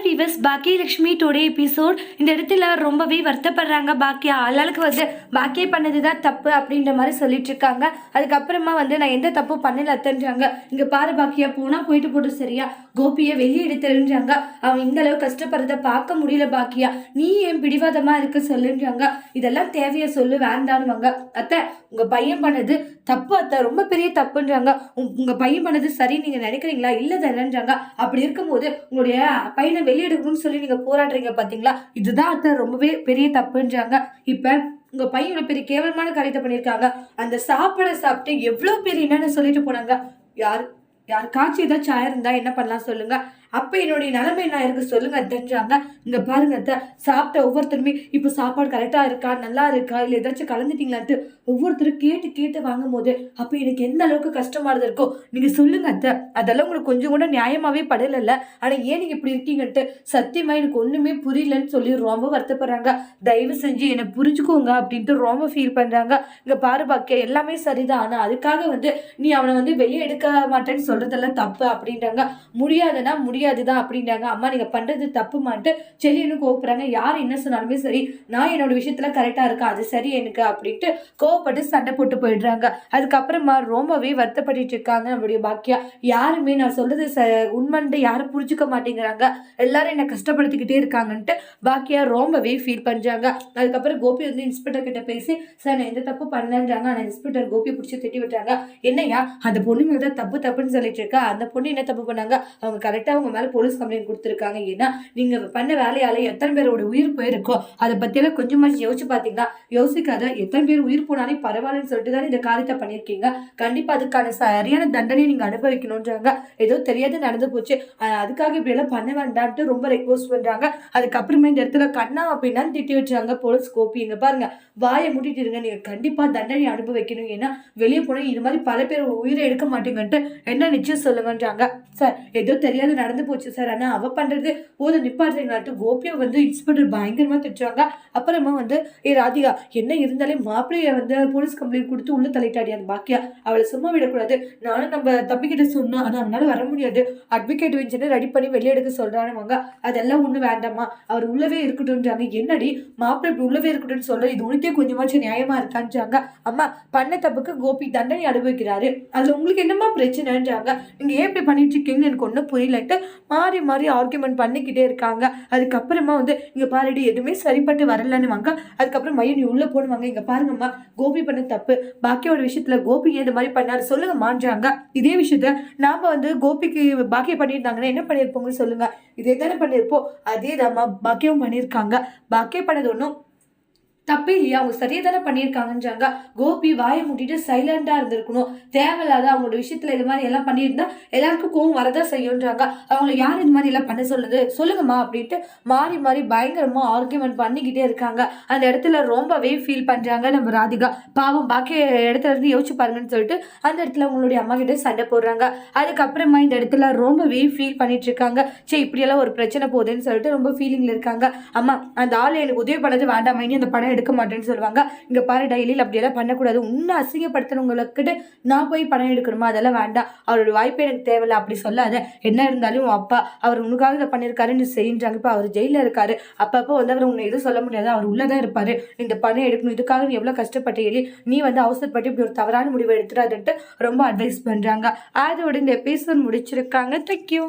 Previous Baakiyalakshmi today episode இந்த இடத்துல ரொம்பவே வருத்தப்படுறாங்க. பாக்கியா ஆளாளுக்கு வந்து பாக்கிய பண்ணது தான் தப்பு அப்படின்ற மாதிரி சொல்லிட்டு இருக்காங்க. அதுக்கப்புறமா வந்து நான் எந்த தப்பு பண்ணல அத்தன்றாங்க. இங்க பாரு பாக்கியா, போனா போயிட்டு போட்டு சரியா, கோபியை வெளியே எடுத்துருன்றாங்க. அவன் இந்த அளவு கஷ்டப்படுறத பார்க்க முடியல பாக்கியா, நீ ஏன் பிடிவாதமா இருக்க சொல்லுன்றாங்க. இதெல்லாம் தேவையா சொல்லு, வேண்டானுவாங்க. அத்தை, உங்க பையன் பண்ணது தப்பு அத்தை, ரொம்ப பெரிய தப்புன்றாங்க. உங்க பையன் பண்ணது சரி நீங்க நினைக்கிறீங்களா? இல்ல தானேன்றாங்க. அப்படி இருக்கும்போது உங்களுடைய பையனை வெளியெடுக்கணும்னு சொல்லி நீங்க போராடுறீங்க பாத்தீங்களா, இதுதான் அத்தை ரொம்பவே பெரிய தப்புன்றாங்க. இப்ப உங்க பையன் இவ்வளவு பெரிய கேவலமான காரியத்தை பண்ணிருக்காங்க. அந்த சாப்பிட்டு எவ்வளவு பெரிய என்னன்னு சொல்லிட்டு போனாங்க. யாருக்காச்சும் ஏதாச்சும் ஆயிருந்தா என்ன பண்ணலாம் சொல்லுங்க. அப்ப என்னுடைய நிலைமை என்ன இருக்கு சொல்லுங்க தெரிஞ்சாங்க. இங்க பாருங்க அத்தை, சாப்பிட்ட ஒவ்வொருத்தருமே இப்ப சாப்பாடு கரெக்டா இருக்கா, நல்லா இருக்கா, இல்ல ஏதாச்சும் கலந்துட்டீங்களான்ட்டு ஒவ்வொருத்தரும் கேட்டு கேட்டு வாங்கும் போது அப்ப எனக்கு எந்த அளவுக்கு கஷ்டமானது இருக்கோ நீங்க சொல்லுங்க அத்தை. அதெல்லாம் உங்களுக்கு கொஞ்சம் கூட நியாயமாவே படல. ஆனா ஏன் நீங்க இப்படி இருக்கீங்கன்ட்டு சத்தியமா எனக்கு ஒண்ணுமே புரியலன்னு சொல்லி ரொம்ப வருத்தப்படுறாங்க. தயவு செஞ்சு என்னை புரிஞ்சுக்கோங்க அப்படின்ட்டு ரொம்ப ஃபீல் பண்றாங்க. இங்க பாரு பாக்கியா, எல்லாமே சரிதான், ஆனா அதுக்காக வந்து நீ அவனை வந்து வெளியே எடுக்க மாட்டேன்னு சொல்றதெல்லாம் தப்பு அப்படின்றாங்க. முடியாதுன்னா முடியாதுதான் அப்படின்றாங்க. அம்மா நீங்க பண்றது தப்பு மாட்டு செல்லின்னு கோவப்படுறாங்க. யார் என்ன சொன்னாலுமே சரி, நான் என்னோட விஷயத்துல கரெக்டா இருக்கேன், அது சரி எனக்கு அப்படின்ட்டு கோவப்பட்டு சண்டை போட்டு போயிடுறாங்க. அதுக்கப்புறமா ரொம்பவே வருத்தப்பட்டு இருக்காங்க நம்மளுடைய பாக்கியா. யாருமே நான் சொல்றது உண்மைன்ட்டு யாரும் புரிஞ்சுக்க மாட்டேங்கிறாங்க, எல்லாரும் என்ன கஷ்டப்படுத்திக்கிட்டே இருக்காங்கன்ட்டு பாக்கியா ரொம்பவே ஃபீல் பண்றாங்க. அதுக்கப்புறம் கோபி வந்து இன்ஸ்பெக்டர் கிட்ட பேசி, சார் நான் எந்த தப்பு பண்ணலன்றாங்க. ஆனா இன்ஸ்பெக்டர் கோபியை பிடிச்சி திட்டி விட்டாங்க. என்னையா அந்த பொண்ணு மேல தப்பு தப்புன்னு சொல்லிட்டு இருக்கா, அந்த பொண்ணு என்ன தப்பு பண்ணாங்க, அவங்க கரெக்டா அவங்க மேல போலீஸ் கம்ப்ளைண்ட் கொடுத்துருக்காங்க. ஏன்னா நீங்க பண்ண வேலையால எத்தனை பேரோட உயிர் போயிருக்கோ அதை பத்தியெல்லாம் கொஞ்சமாச்சு யோசிச்சு பாத்தீங்களா? யோசிக்காத. எத்தனை பேர் உயிர் போனாலே பரவாயில்லன்னு சொல்லிட்டு தான் இந்த காரியத்தை பண்ணிருக்கீங்க. கண்டிப்பா அதுக்கான சரியான தண்டனை நீங்க அனுபவிக்கணும்ன்றாங்க. ஏதோ தெரியாது நடந்து போச்சு, அதுக்காக இப்படி எல்லாம் பண்ண வேண்டாம்ட்டு ரொம்ப ரெக்வஸ்ட் பண்றாங்க. அதுக்கப்புறமே இந்த இடத்துல கண்ணா அப்படின்னா திட்டி வச்சாங்க போலீஸ். கோபி இங்க பாருங்க, வாயை மூட்டிட்டு இருங்க, நீங்க கண்டிப்பா தண்டனை அனுபவிக்கணும். ஏன்னா வெளியே போனா இது மாதிரி பல பேர் உயிரை எடுக்க மாட்டீங்கன்ட்டு என்ன நிச்சயம் சொல்லுங்கன்றாங்க. சார் ஏதோ தெரியாது நடந்து போச்சு சார், ஆனா அவ பண்றது போது நிப்பாடுறீங்களாட்டு கோபியை வந்து இன்ஸ்பெக்டர் பயங்கரமா திட்டுறாங்க. அப்புறமா வந்து ராதிகா, என்ன இருந்தாலே மாப்பிள்ளைய வந்து போலீஸ் கம்ப்ளைண்ட் கொடுத்து உள்ள தள்ளிட்டாடி அந்த பாக்கியா, அவளை சும்மா விடக்கூடாது. நானும் நம்ம தப்பிக்கிட்ட சொன்னோம், ஆனா அவனால வர முடியாது, அட்வொகேட் வெஞ்சனை ரெடி பண்ணி வெளியே எடுக்க சொல்றானுவாங்க. அதெல்லாம் ஒண்ணு வேண்டாமா, அவர் உள்ளவே இருக்கட்டும்ன்றாங்க. என்னடி மாப்பிள்ளை இப்படி உள்ளவே இருக்கட்டும்னு சொல்ற, இது உனக்கே கொஞ்சமாச்சும் நியாயமா இருக்கான்றாங்க. அம்மா பண்ண தப்புக்கு கோபி தண்டனை அனுபவிக்கிறாரு, அதுல உங்களுக்கு என்னமா பிரச்சனைன்றாங்க. நீங்க ஏன் இப்படி பண்ணிட்டு இருக்கீங்கன்னு எனக்கு ஒன்றும் புரியலட்டு மாறி மாறி ஆர்குமெண்ட் பண்ணிக்கிட்டே இருக்காங்க. அதுக்கப்புறமா வந்து இங்க பாருடி எதுவுமே சரிப்பட்டு வரலன்னு வாங்க. அதுக்கப்புறம் மையம் நீ உள்ள போடுவாங்க. இங்க பாருங்கம்மா, கோபி பண்ண தப்பு, பாக்கியோட விஷயத்துல கோபி ஏன் இது மாதிரி பண்ணாரு சொல்லுங்க மான்றாங்க. இதே விஷயத்த நாம வந்து கோபிக்கு பாக்கியம் பண்ணியிருந்தாங்கன்னா என்ன பண்ணியிருப்போங்கன்னு சொல்லுங்க. இதே தானே பண்ணியிருப்போம், அதே தான் பாக்கியம் பண்ணியிருக்காங்க. பாக்கியம் பண்ணது ஒன்றும் தப்பே இல்லையா, அவங்க சரியா தானே பண்ணியிருக்காங்கன்றாங்க. கோபி வாயை மூட்டிட்டு சைலண்டா இருந்திருக்கணும், தேவையில்லாத அவங்களோட விஷயத்துல இது மாதிரி எல்லாம் பண்ணியிருந்தா எல்லாருக்கும் கோவம் வரதான் செய்யும்ன்றாங்க. அவங்கள யார் இது மாதிரி எல்லாம் பண்ண சொல்லுது சொல்லுங்கம்மா அப்படின்ட்டு மாறி மாறி பயங்கரமா ஆர்கியூமெண்ட் பண்ணிக்கிட்டே இருக்காங்க. அந்த இடத்துல ரொம்பவே ஃபீல் பண்றாங்க நம்ம ராதிகா. பாவம் பாக்கிய இடத்துல இருந்து யோசிச்சு பாருங்கன்னு சொல்லிட்டு அந்த இடத்துல அவங்களுடைய அம்மா கிட்ட சண்டை போடுறாங்க. அதுக்கப்புறமா இந்த இடத்துல ரொம்பவே ஃபீல் பண்ணிட்டு இருக்காங்க. சரி இப்படியெல்லாம் ஒரு பிரச்சனை போகுதுன்னு சொல்லிட்டு ரொம்ப ஃபீலிங்ல இருக்காங்க. அம்மா அந்த ஆள் எனக்கு உதவி பண்ணது வேண்டாம், இனி அந்த படம் எடுக்க மாட்டேன்னு சொல்லுவாங்க. இங்க பாரு டைலியில் அப்படியெல்லாம் பண்ணக்கூடாது, உன்னை அசிங்கப்படுத்தினவங்களுக்கிட்ட நான் போய் படம் எடுக்கணுமா, அதெல்லாம் வேண்டாம், அவரோட வாய்ப்பு எனக்கு தேவையில்லை அப்படி சொல்லாத. என்ன இருந்தாலும் அப்பா அவர் உனக்காக இதை பண்ணியிருக்காருன்னு செய்யுறாங்க. இப்போ அவர் ஜெயிலில் இருக்காரு, அப்பப்போ வந்து அவர் உன்னை எதுவும் சொல்ல முடியாது, அவர் உள்ளதான் இருப்பாரு. இந்த படம் எடுக்கணும், இதுக்காக நீ எவ்வளவு கஷ்டப்பட்டு நீ வந்து அவசரப்பட்டு இப்படி ஒரு தவறான முடிவை எடுத்துறாதுன்ட்டு ரொம்ப அட்வைஸ் பண்றாங்க. அதோட இந்த எபிசோட் முடிச்சிருக்காங்க. தேங்க்யூ.